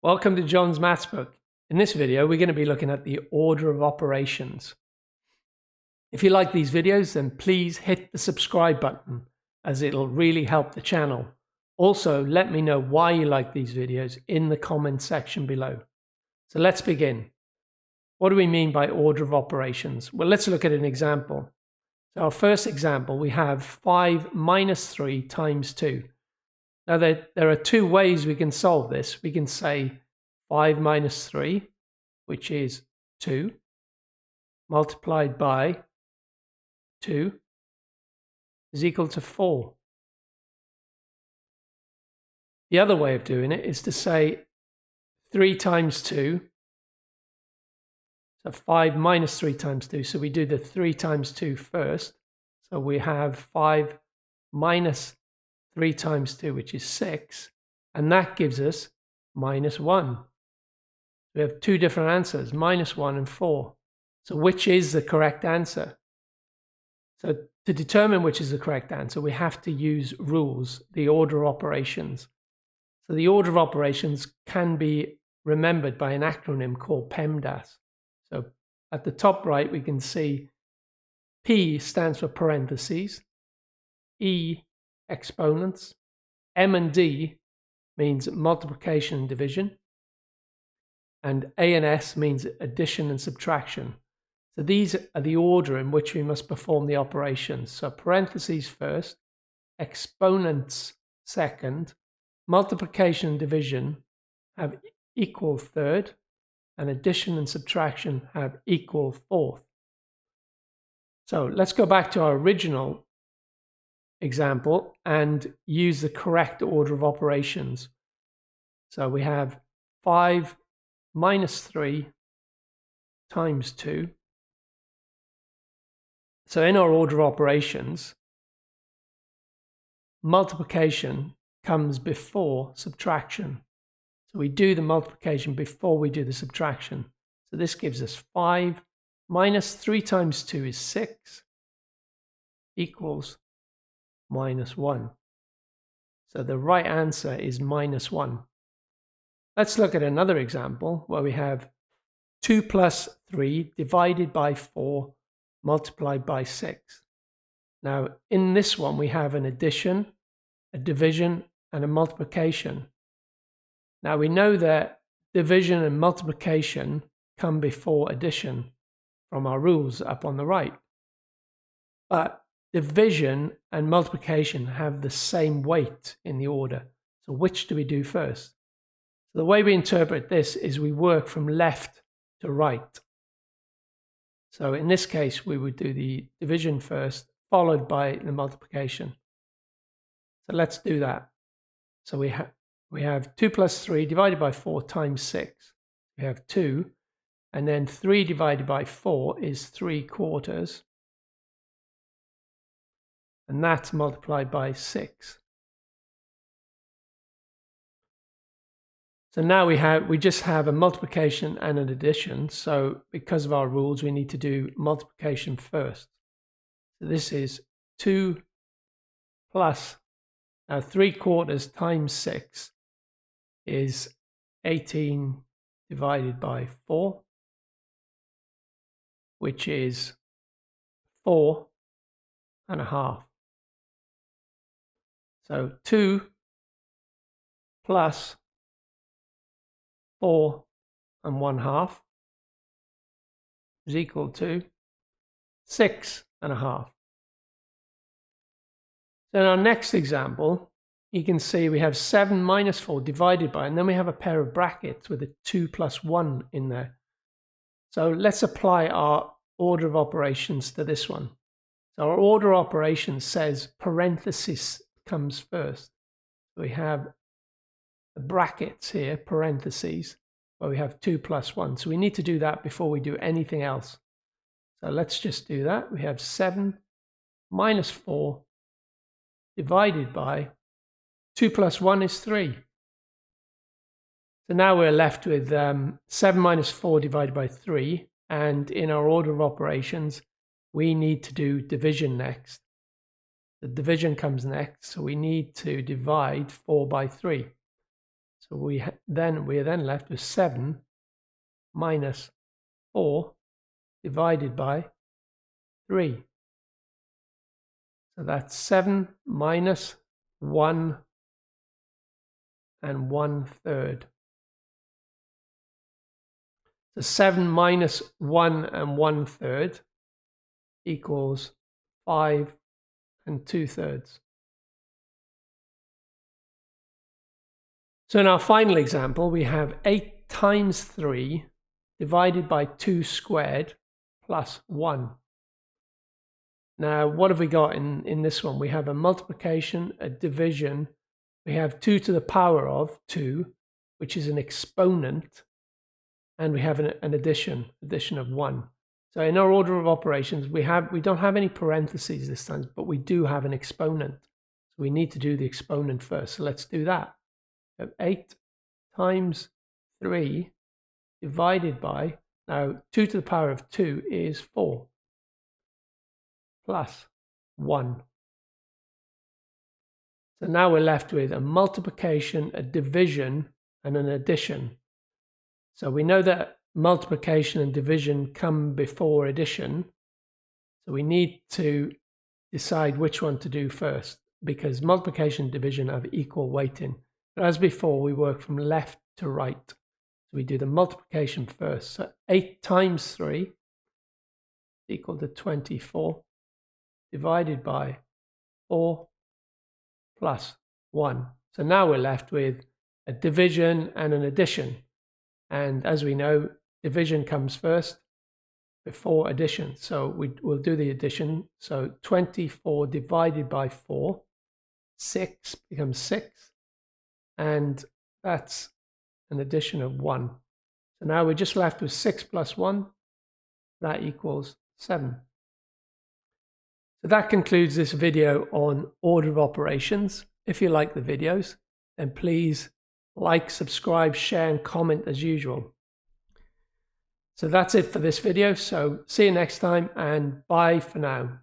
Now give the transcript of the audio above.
Welcome to John's Maths Book. In this video, we're going to be looking at the order of operations. If you like these videos, then please hit the subscribe button, as it'll really help the channel. Also, let me know why you like these videos in the comment section below. So let's begin. What do we mean by order of operations? Well, let's look at an example. So our first example, we have 5 minus 3 times 2. Now, there are two ways we can solve this. We can say 5 minus 3, which is 2, multiplied by 2 is equal to 4. The other way of doing it is to say 3 times 2, so 5 minus 3 times 2. So we do the 3 times 2 first. So we have 5 minus 3 times 2, which is 6, and that gives us minus 1. We have two different answers, minus 1 and 4. So which is the correct answer? So to determine which is the correct answer, we have to use rules, the order of operations. So the order of operations can be remembered by an acronym called PEMDAS. So at the top right, we can see P stands for parentheses, E exponents, M and D means multiplication and division, and A and S means addition and subtraction. So these are the order in which we must perform the operations. So parentheses first, exponents second, multiplication and division have equal third, and addition and subtraction have equal fourth. So let's go back to our original example and use the correct order of operations. So we have 5 minus 3 times 2. So in our order of operations, multiplication comes before subtraction. So we do the multiplication before we do the subtraction. So this gives us 5 minus 3 times 2 is 6 equals minus 1. So the right answer is minus 1. Let's look at another example where we have 2 plus 3 divided by 4 multiplied by 6. Now in this one we have an addition, a division, and a multiplication. Now we know that division and multiplication come before addition from our rules up on the right. But division and multiplication have the same weight in the order. So which do we do first? So the way we interpret this is we work from left to right. So in this case, we would do the division first, followed by the multiplication. So let's do that. So we have 2 plus 3 divided by 4 times 6. We have 2, and then 3 divided by 4 is 3/4. And that's multiplied by 6. So now we just have a multiplication and an addition. So because of our rules, we need to do multiplication first. So this is 2 plus 3/4 times 6 is 18 divided by 4, which is 4.5. So 2 plus 4.5 is equal to 6.5. So in our next example, you can see we have 7 minus 4 divided by, and then we have a pair of brackets with a 2 plus 1 in there. So let's apply our order of operations to this one. So our order of operations says parenthesis comes first. So we have the brackets here, parentheses, where we have 2 plus 1. So we need to do that before we do anything else. So let's just do that. We have 7 minus 4 divided by 2 plus 1 is 3. So now we're left with 7 minus 4 divided by 3. And in our order of operations, we need to do division next. The division comes next, so we need to divide 4 by 3. So we are then left with 7 minus 4 divided by 3. So that's 7 minus 1 and 1/3. So 7 minus 1 and 1/3 equals 5 and 2/3. So in our final example, we have 8 times 3 divided by 2 squared plus 1. Now, what have we got in this one? We have a multiplication, a division. We have 2 to the power of 2, which is an exponent. And we have an addition of 1. So in our order of operations, we don't have any parentheses this time, but we do have an exponent. So we need to do the exponent first. So let's do that. So 8 times 3 divided by, now 2 to the power of 2 is 4, plus 1. So now we're left with a multiplication, a division, and an addition. So we know that multiplication and division come before addition. So we need to decide which one to do first, because multiplication and division have equal weighting. But as before, we work from left to right. So we do the multiplication first. So 8 times 3 equal to 24 divided by 4 plus 1. So now we're left with a division and an addition. And as we know, division comes first before addition. So we'll do the addition. So 24 divided by 4, 6 becomes 6. And that's an addition of 1. So now we're just left with 6 plus 1. That equals 7. So that concludes this video on order of operations. If you like the videos, then please like, subscribe, share, and comment as usual. So that's it for this video. So see you next time, and bye for now.